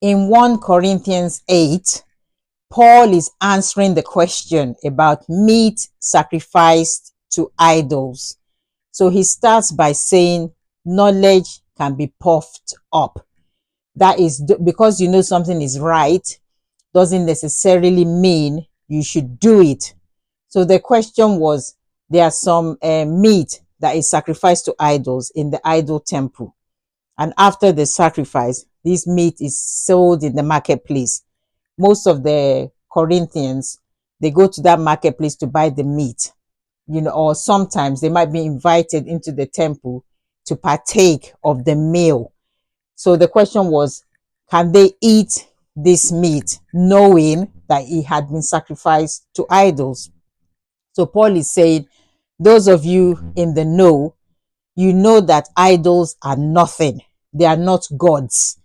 In 1 Corinthians 8, Paul is answering the question about meat sacrificed to idols. So he starts by saying knowledge can be puffed up. That is because you know something is right doesn't necessarily mean you should do it. So the question was, there are some meat that is sacrificed to idols in the idol temple. And after the sacrifice, this meat is sold in the marketplace. Most of the Corinthians, they go to that marketplace to buy the meat, or sometimes they might be invited into the temple to partake of the meal. So the question was, can they eat this meat knowing that it had been sacrificed to idols? So Paul is saying, those of you in the know, you know that idols are nothing. They are not gods.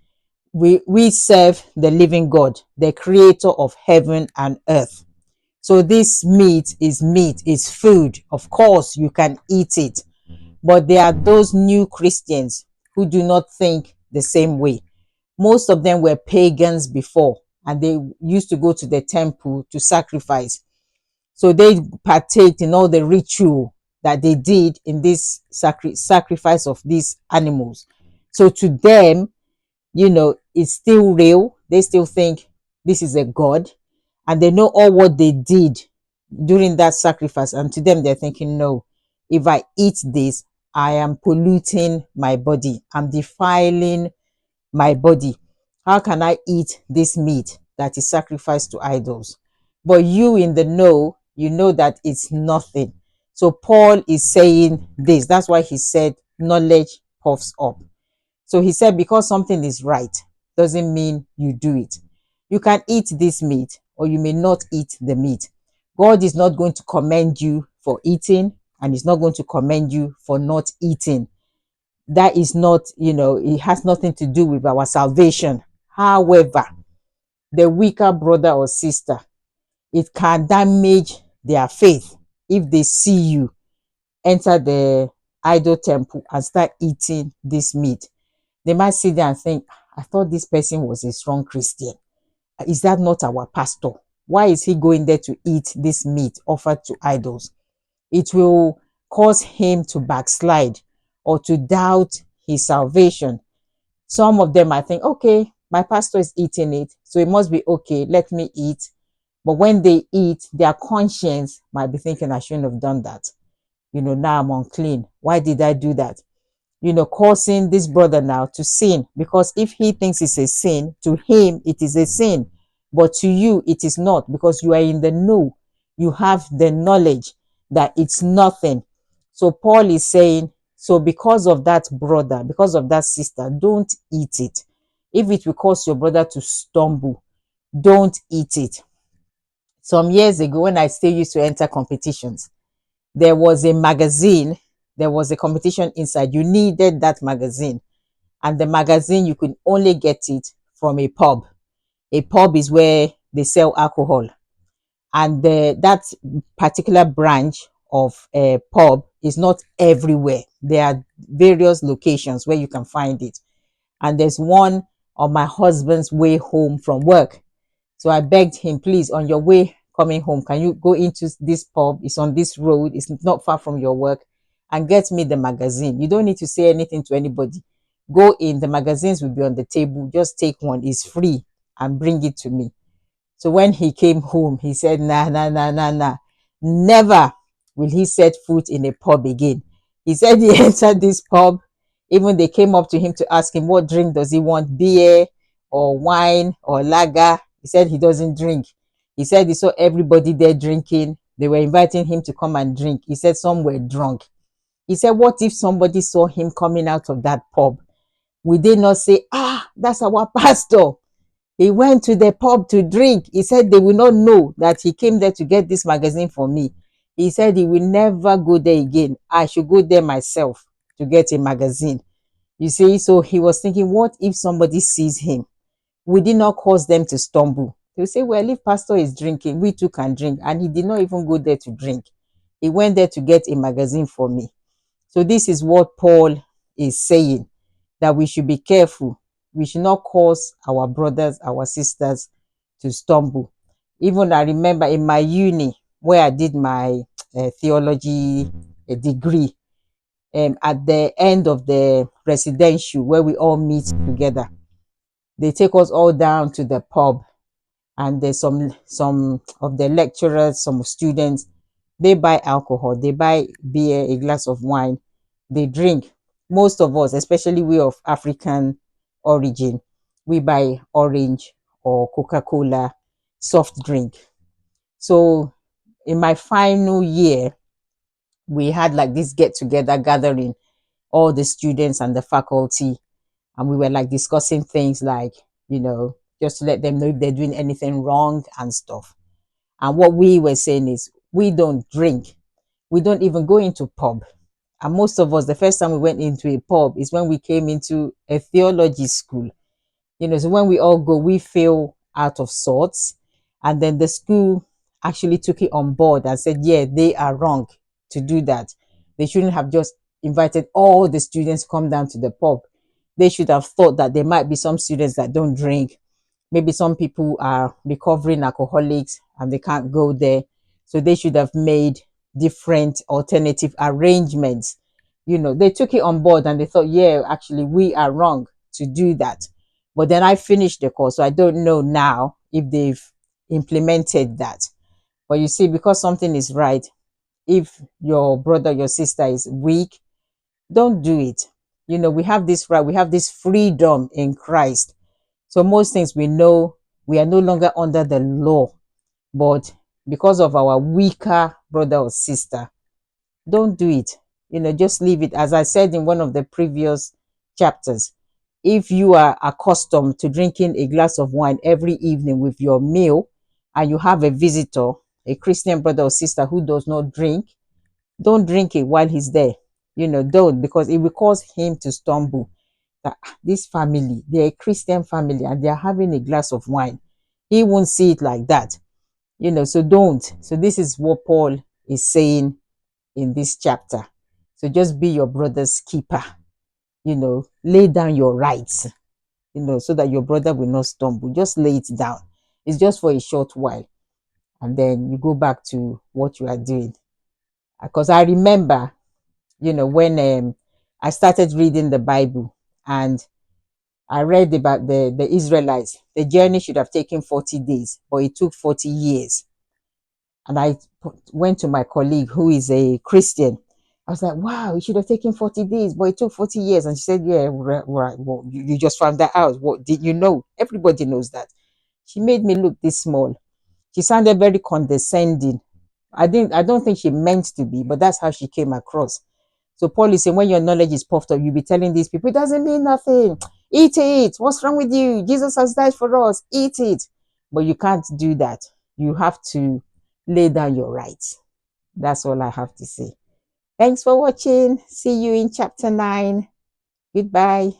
We serve the living God, the creator of heaven and earth. So this meat, is food. Of course, you can eat it. But there are those new Christians who do not think the same way. Most of them were pagans before, and they used to go to the temple to sacrifice. So they partake in all the ritual that they did in this sacrifice of these animals. So to them, it's still real. They still think this is a god, and they know all what they did during that sacrifice. And to them, they're thinking, no, if I eat this, I am polluting my body. I'm defiling my body. How can I eat this meat that is sacrificed to idols? But you in the know, you know that it's nothing. So Paul is saying this. That's why he said knowledge puffs up. So he said, because something is right doesn't mean you do it. You can eat this meat or you may not eat the meat. God is not going to commend you for eating, and he's not going to commend you for not eating. That is not, it has nothing to do with our salvation. However, the weaker brother or sister, it can damage their faith if they see you enter the idol temple and start eating this meat. They might sit there and think, I thought this person was a strong Christian. Is that not our pastor? Why is he going there to eat this meat offered to idols? It will cause him to backslide or to doubt his salvation. Some of them might think, okay, my pastor is eating it, so it must be okay, let me eat. But when they eat, their conscience might be thinking, I shouldn't have done that. Now I'm unclean. Why did I do that? Causing this brother now to sin, because if he thinks it's a sin, to him it is a sin, but to you it is not, because you are in the know. You have the knowledge that it's nothing. So Paul is saying, so because of that brother, because of that sister, don't eat it. If it will cause your brother to stumble, don't eat it. Some years ago, when I still used to enter competitions, there was a magazine, there was a competition inside. You needed that magazine, and the magazine, you could only get it from a pub. A pub is where they sell alcohol, and that particular branch of a pub is not everywhere. There are various locations where you can find it, and there's one on my husband's way home from work. So I begged him, please, on your way coming home, can you go into this pub? It's on this road. It's not far from your work, and get me the magazine. You don't need to say anything to anybody. Go in, the magazines will be on the table. Just take one. It's free, and bring it to me. So when he came home, he said, nah, nah, nah, nah, nah. Never will he set foot in a pub again. He said he entered this pub. Even they came up to him to ask him, what drink does he want? Beer or wine or lager? He said he doesn't drink. He said he saw everybody there drinking. They were inviting him to come and drink. He said some were drunk. He said, what if somebody saw him coming out of that pub? Would they not say, that's our pastor? He went to the pub to drink. He said they will not know that he came there to get this magazine for me. He said he will never go there again. I should go there myself to get a magazine. You see, so he was thinking, what if somebody sees him? Would it not cause them to stumble? They will say, well, if pastor is drinking, we too can drink. And he did not even go there to drink. He went there to get a magazine for me. So this is what Paul is saying, that we should be careful. we should not cause our brothers, our sisters to stumble. Even I remember in my uni where I did my theology degree, at the end of the residential where we all meet together, they take us all down to the pub, and there's some of the lecturers, some students, they buy alcohol, they buy beer, a glass of wine, they drink. Most of us, especially we of African origin, we buy orange or Coca-Cola soft drink. So in my final year, we had like this get together gathering, all the students and the faculty, and we were like discussing things like, just to let them know if they're doing anything wrong and stuff. And what we were saying is, we don't drink, we don't even go into pub. And most of us, the first time we went into a pub is when we came into a theology school. So when we all go, we feel out of sorts. And then the school actually took it on board and said, yeah, they are wrong to do that. They shouldn't have just invited all the students to come down to the pub. They should have thought that there might be some students that don't drink. Maybe some people are recovering alcoholics and they can't go there. So they should have made different alternative arrangements. They took it on board and they thought, yeah, actually, we are wrong to do that. But then I finished the course, so I don't know now if they've implemented that. But you see, because something is right, if your brother, your sister is weak, don't do it. We have this right, we have this freedom in Christ. So most things we know, we are no longer under the law. But because of our weaker brother or sister, don't do it. Just leave it. As I said in one of the previous chapters, if you are accustomed to drinking a glass of wine every evening with your meal, and you have a visitor, a Christian brother or sister who does not drink, don't drink it while he's there. Don't, because it will cause him to stumble. That this family, they're a Christian family and they're having a glass of wine. He won't see it like that. So don't. So this is what Paul is saying in this chapter. So just be your brother's keeper. Lay down your rights, so that your brother will not stumble. Just lay it down. It's just for a short while. And then you go back to what you are doing. Because I remember, when I started reading the Bible, and I read about the Israelites. The journey should have taken 40 days, but it took 40 years. And I went to my colleague who is a Christian. I was like, wow, it should have taken 40 days, but it took 40 years. And she said, yeah, right. Well, you just found that out. What did you know? Everybody knows that. She made me look this small. She sounded very condescending. I don't think she meant to be, but that's how she came across. So Paul is saying, when your knowledge is puffed up, you'll be telling these people, it doesn't mean nothing. Eat it. What's wrong with you? Jesus has died for us. Eat it. But you can't do that. You have to lay down your rights. That's all I have to say. Thanks for watching. See you in chapter 9. Goodbye.